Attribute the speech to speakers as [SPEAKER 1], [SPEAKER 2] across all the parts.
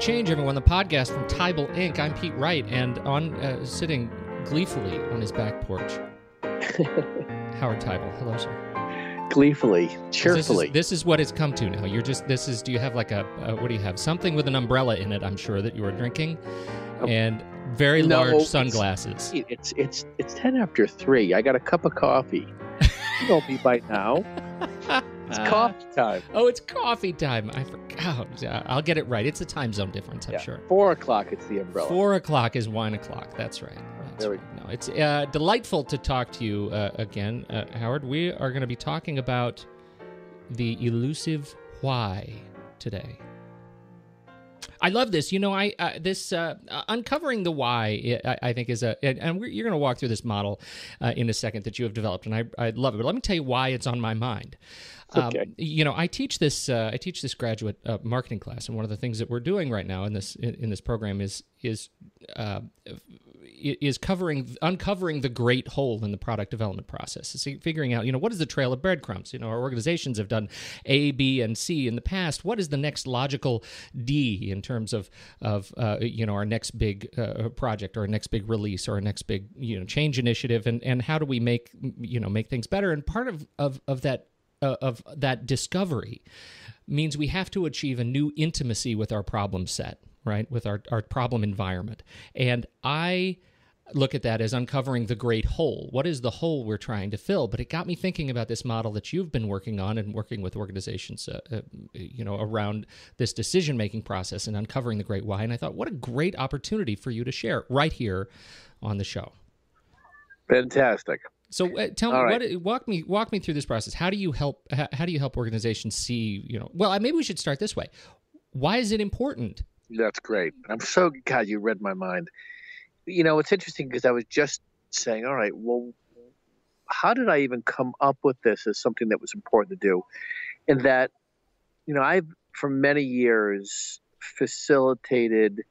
[SPEAKER 1] Change, everyone, the podcast from Teibel Inc. I'm Pete Wright, and on sitting gleefully on his back porch, Howard Teibel. Hello, sir.
[SPEAKER 2] Gleefully, cheerfully.
[SPEAKER 1] This is what it's come to now. Do you have like what do you have? Something with an umbrella in it, I'm sure, that you are drinking, and very large sunglasses.
[SPEAKER 2] It's 10 after 3. I got a cup of coffee. You know me by now. It's coffee time.
[SPEAKER 1] Oh, it's coffee time. I forgot. I'll get it right. It's a time zone difference, I'm sure.
[SPEAKER 2] 4 o'clock, it's the umbrella.
[SPEAKER 1] 4 o'clock is wine o'clock. That's right. No, it's delightful to talk to you again, Howard. We are going to be talking about the elusive why today. I love this. You know, uncovering the why, I think, is and you're going to walk through this model in a second that you have developed, and I love it. But let me tell you why it's on my mind.
[SPEAKER 2] Okay.
[SPEAKER 1] You know, I teach this graduate marketing class, and one of the things that we're doing right now in this program is uncovering the great hole in the product development process. It's figuring out, what is the trail of breadcrumbs? Our organizations have done A, B, and C in the past. What is the next logical D in terms of our next big project or our next big release or our next big change initiative, and how do we make things better? And part of that discovery means we have to achieve a new intimacy with our problem set, right? With our problem environment. And I look at that as uncovering the great hole. What is the hole we're trying to fill? But it got me thinking about this model that you've been working on and working with organizations, around this decision-making process and uncovering the great why. And I thought, what a great opportunity for you to share right here on the show.
[SPEAKER 2] Fantastic.
[SPEAKER 1] So tell me, walk me through this process. How do you help organizations see, well, maybe we should start this way. Why is it important?
[SPEAKER 2] That's great. I'm so glad you read my mind. It's interesting because I was just saying, all right, well, how did I even come up with this as something that was important to do? And that, I've for many years facilitated,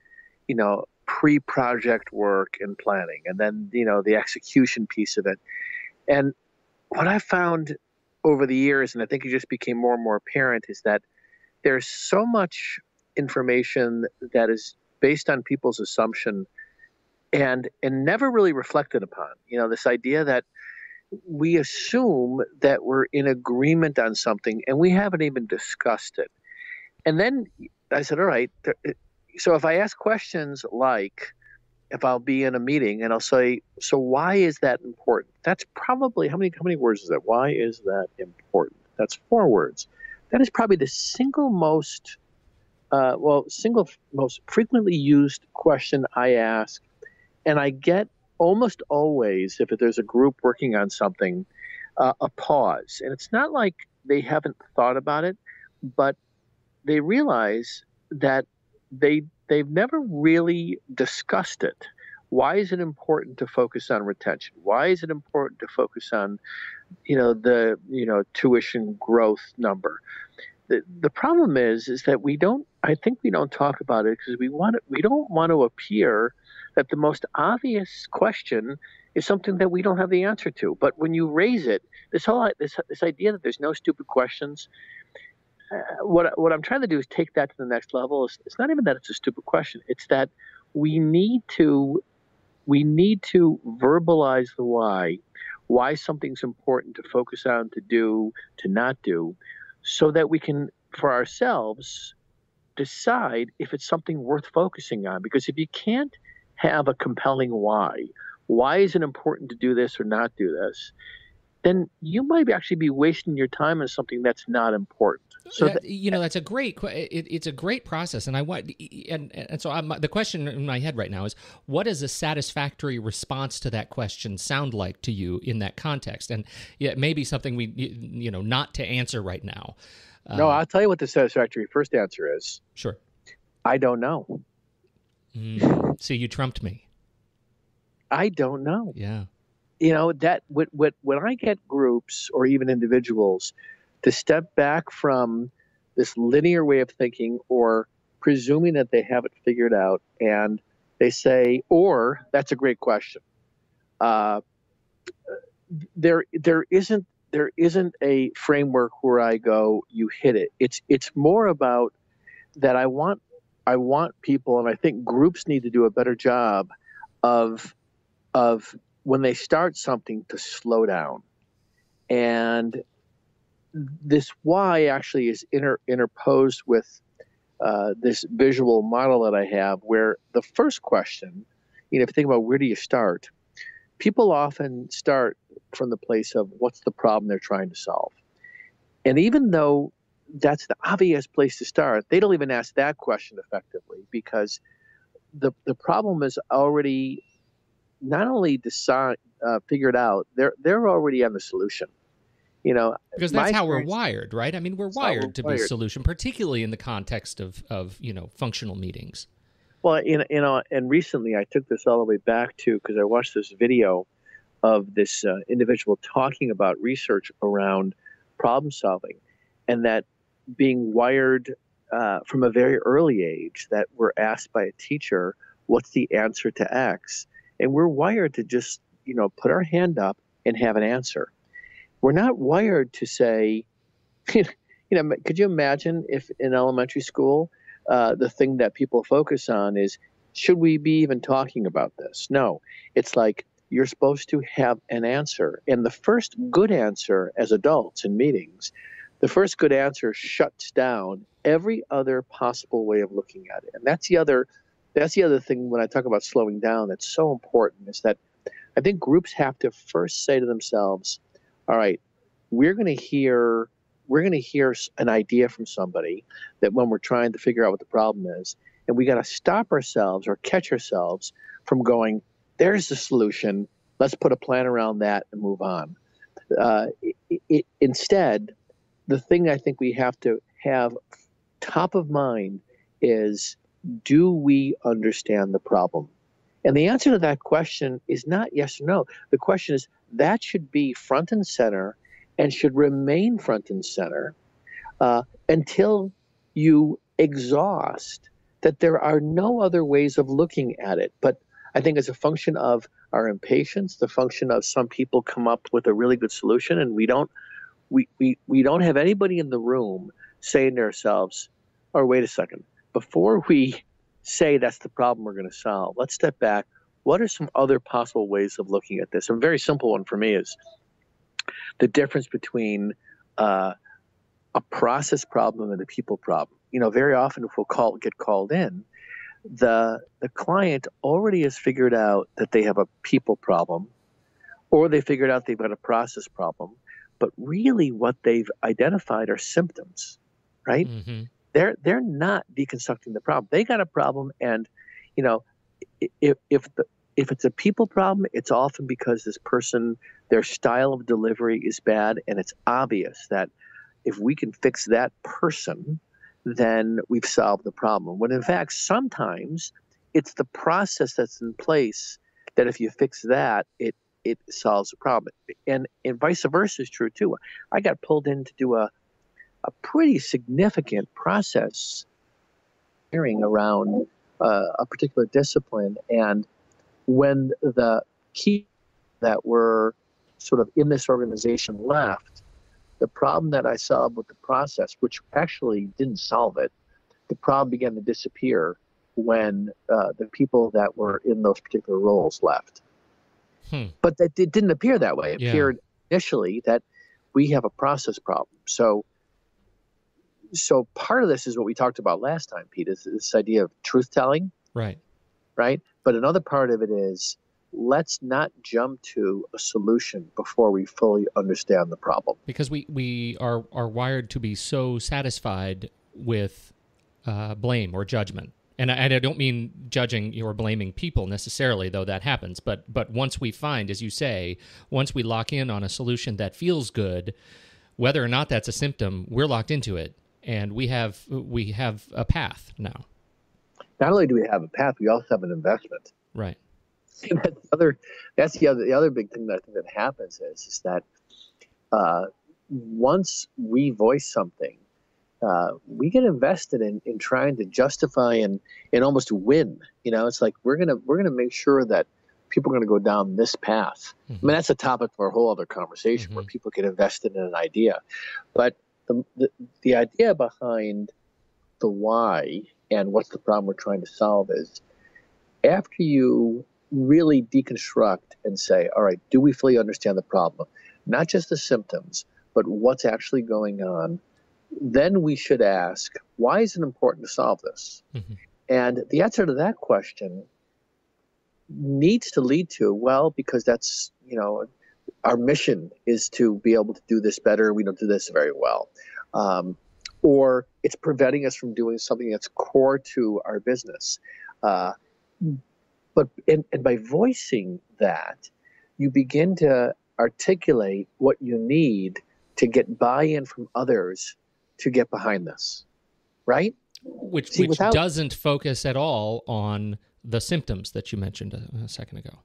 [SPEAKER 2] pre-project work and planning, and then, the execution piece of it. And what I found over the years, and I think it just became more and more apparent, is that there's so much information that is based on people's assumption and never really reflected upon. This idea that we assume that we're in agreement on something and we haven't even discussed it. And then I said, all right, so if I ask questions like, if I'll be in a meeting and I'll say, so why is that important? That's probably, how many words is that? Why is that important? That's 4 words. That is probably the single most frequently used question I ask. And I get almost always, if there's a group working on something, a pause. And it's not like they haven't thought about it, but they realize that they've never really discussed it. Why is it important to focus on retention? Why is it important to focus on, the tuition growth number? The problem is that I think we don't talk about it because we don't want to appear that the most obvious question is something that we don't have the answer to. But when you raise it, this idea that there's no stupid questions, what I'm trying to do is take that to the next level. It's not even that it's a stupid question. It's that we need to verbalize the why something's important to focus on, to do, to not do, so that we can, for ourselves, decide if it's something worth focusing on. Because if you can't have a compelling why is it important to do this or not do this, then you might actually be wasting your time on something that's not important. So
[SPEAKER 1] that's a great. It's a great process, and the question in my head right now is, what does a satisfactory response to that question sound like to you in that context? And maybe something we not to answer right now.
[SPEAKER 2] No, I'll tell you what the satisfactory first answer is.
[SPEAKER 1] Sure.
[SPEAKER 2] I don't know.
[SPEAKER 1] See, you trumped me.
[SPEAKER 2] I don't know.
[SPEAKER 1] Yeah.
[SPEAKER 2] That when I get groups or even individuals to step back from this linear way of thinking or presuming that they have it figured out, and they say, or that's a great question. There isn't a framework where I go, you hit it. It's more about that I want I want people, and I think groups need to do a better job of when they start something to slow down. And this why actually is interposed with this visual model that I have, where the first question, if you think about where do you start, people often start from the place of what's the problem they're trying to solve. And even though that's the obvious place to start, they don't even ask that question effectively, because the problem is already not only figured out, they're already on the solution.
[SPEAKER 1] Because that's how we're wired, right? I mean, we're wired to be solution, particularly in the context of functional meetings.
[SPEAKER 2] Well, and recently I took this all the way back to, because I watched this video of this individual talking about research around problem solving, and that being wired from a very early age, that we're asked by a teacher, what's the answer to X? And we're wired to just, put our hand up and have an answer. We're not wired to say, could you imagine if in elementary school, the thing that people focus on is, should we be even talking about this? No, it's like you're supposed to have an answer. And the first good answer as adults in meetings, the first good answer shuts down every other possible way of looking at it. And that's the other thing when I talk about slowing down that's so important, is that I think groups have to first say to themselves, all right, we're going to hear an idea from somebody that when we're trying to figure out what the problem is, and we got to stop ourselves or catch ourselves from going, there's the solution, let's put a plan around that and move on. Instead, the thing I think we have to have top of mind is, do we understand the problem? And the answer to that question is not yes or no. The question is, that should be front and center and should remain front and center until you exhaust that there are no other ways of looking at it. But I think as a function of our impatience, the function of some people come up with a really good solution, and we don't have anybody in the room saying to ourselves, or wait a second, before we say that's the problem we're going to solve, let's step back. What are some other possible ways of looking at this? A very simple one for me is the difference between a process problem and a people problem. Very often if we'll get called in, the client already has figured out that they have a people problem, or they figured out they've got a process problem. But really what they've identified are symptoms, right? Mm-hmm. They're not deconstructing the problem. They got a problem, and if it's a people problem, it's often because this person, their style of delivery is bad, and it's obvious that if we can fix that person, then we've solved the problem. When in fact, sometimes it's the process that's in place that if you fix that, it solves the problem. And vice versa is true too. I got pulled in to do a pretty significant process hearing around a particular discipline. And when the key that were sort of in this organization left, the problem that I solved with the process, which actually didn't solve it, the problem began to disappear when the people that were in those particular roles left. But that it didn't appear that way. It appeared initially that we have a process problem. So part of this is what we talked about last time, Pete, is this idea of truth telling.
[SPEAKER 1] Right.
[SPEAKER 2] But another part of it is, let's not jump to a solution before we fully understand the problem.
[SPEAKER 1] Because we are wired to be so satisfied with blame or judgment. And I don't mean judging or blaming people necessarily, though that happens. But once we find, as you say, once we lock in on a solution that feels good, whether or not that's a symptom, we're locked into it, and we have a path now.
[SPEAKER 2] Not only do we have a path, we also have an investment.
[SPEAKER 1] Right.
[SPEAKER 2] And that's the other big thing that I think that happens is that once we voice something, we get invested in trying to justify and almost win. It's like we're gonna make sure that people are gonna go down this path. Mm-hmm. I mean, that's a topic for a whole other conversation, mm-hmm. where people get invested in an idea. But the idea behind the why and what's the problem we're trying to solve is after you really deconstruct and say, all right, do we fully understand the problem? Not just the symptoms, but what's actually going on. Then we should ask, why is it important to solve this? Mm-hmm. And the answer to that question needs to lead to, well, because that's, our mission is to be able to do this better. We don't do this very well. Or it's preventing us from doing something that's core to our business. But by voicing that, you begin to articulate what you need to get buy-in from others to get behind this, right?
[SPEAKER 1] Which doesn't focus at all on the symptoms that you mentioned a second ago.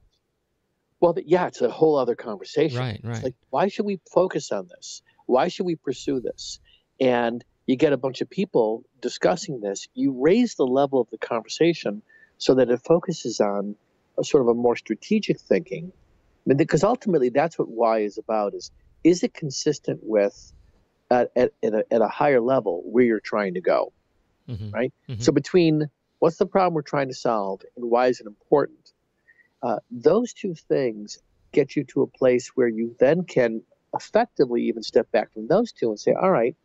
[SPEAKER 2] Well, it's a whole other conversation.
[SPEAKER 1] Right.
[SPEAKER 2] It's like, why should we focus on this? Why should we pursue this? And you get a bunch of people discussing this. You raise the level of the conversation so that it focuses on a sort of a more strategic thinking. I mean, because ultimately that's what why is about, is it consistent with at a higher level where you're trying to go, mm-hmm. right? Mm-hmm. So between what's the problem we're trying to solve and why is it important, those two things get you to a place where you then can effectively even step back from those two and say, all right,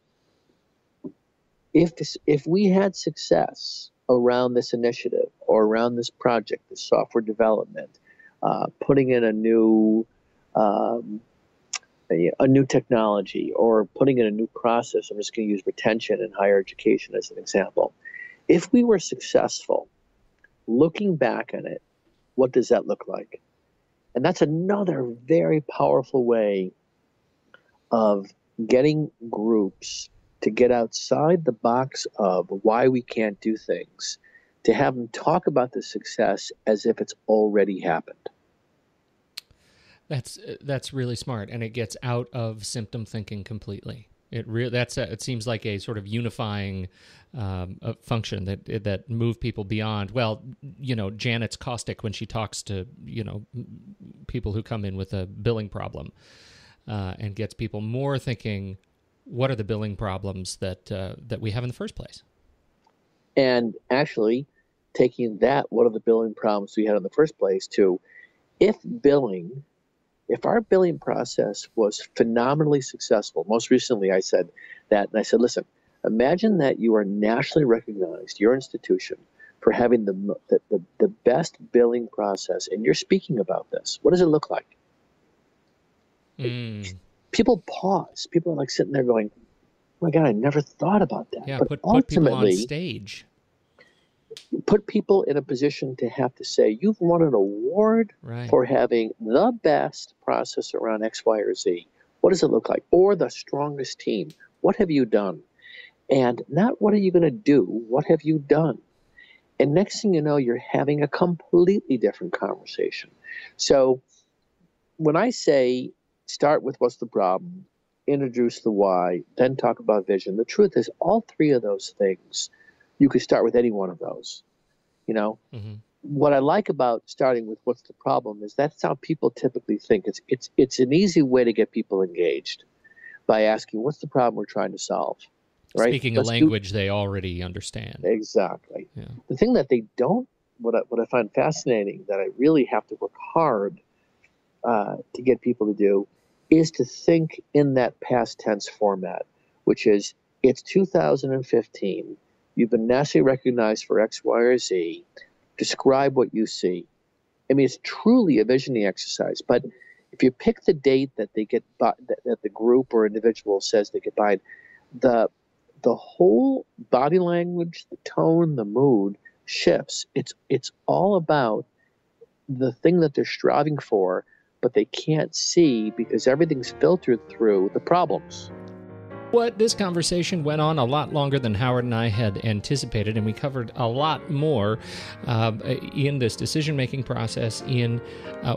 [SPEAKER 2] if we had success around this initiative or around this project, this software development, putting in a new technology or putting in a new process. I'm just going to use retention in higher education as an example. If we were successful, looking back on it, what does that look like? And that's another very powerful way of getting groups to get outside the box of why we can't do things, to have them talk about the success as if it's already happened.
[SPEAKER 1] That's really smart, and it gets out of symptom thinking completely. It seems like a sort of unifying function that move people beyond. Well, Janet's caustic when she talks to people who come in with a billing problem, and gets people more thinking, what are the billing problems that we have in the first place?
[SPEAKER 2] And actually, taking that, what are the billing problems we had in the first place, to if our billing process was phenomenally successful. Most recently, I said that, and I said, listen, imagine that you are nationally recognized, your institution, for having the best billing process, and you're speaking about this. What does it look like? People pause. People are like sitting there going, oh my God, I never thought about that.
[SPEAKER 1] Yeah,
[SPEAKER 2] but
[SPEAKER 1] put people on stage.
[SPEAKER 2] Put people in a position to have to say, you've won an award for having the best process around X, Y, or Z. What does it look like? Or the strongest team. What have you done? And not what are you going to do? What have you done? And next thing you know, you're having a completely different conversation. So when I say start with what's the problem, introduce the why, then talk about vision, the truth is all three of those things, you could start with any one of those. Mm-hmm. What I like about starting with what's the problem is that's how people typically think. It's an easy way to get people engaged by asking, what's the problem we're trying to solve? Right?
[SPEAKER 1] Speaking a language they already understand.
[SPEAKER 2] Exactly.
[SPEAKER 1] Yeah.
[SPEAKER 2] The thing that they don't, what I find fascinating, that I really have to work hard to get people to do, is to think in that past tense format, which is, it's 2015. You've been nationally recognized for X, Y, or Z. Describe what you see. I mean, it's truly a visioning exercise. But if you pick the date that they get that the group or individual says they get by, the whole body language, the tone, the mood shifts. It's all about the thing that they're striving for, but they can't see because everything's filtered through the problems.
[SPEAKER 1] This conversation went on a lot longer than Howard and I had anticipated, and we covered a lot more in this decision-making process in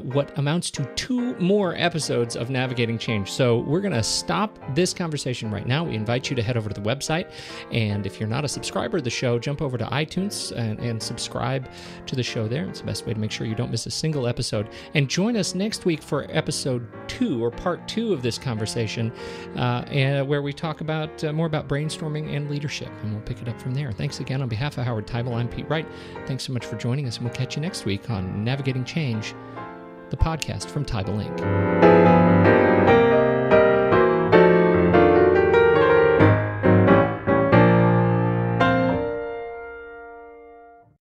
[SPEAKER 1] what amounts to 2 more episodes of Navigating Change. So we're going to stop this conversation right now. We invite you to head over to the website, and if you're not a subscriber of the show, jump over to iTunes and subscribe to the show there. It's the best way to make sure you don't miss a single episode. And join us next week for episode 2, or part 2 of this conversation, and where we talk talk about more about brainstorming and leadership, and we'll pick it up from there. Thanks again on behalf of Howard Teibel. I'm Pete Wright. Thanks so much for joining us, and we'll catch you next week on Navigating Change, the podcast from Teibel Inc.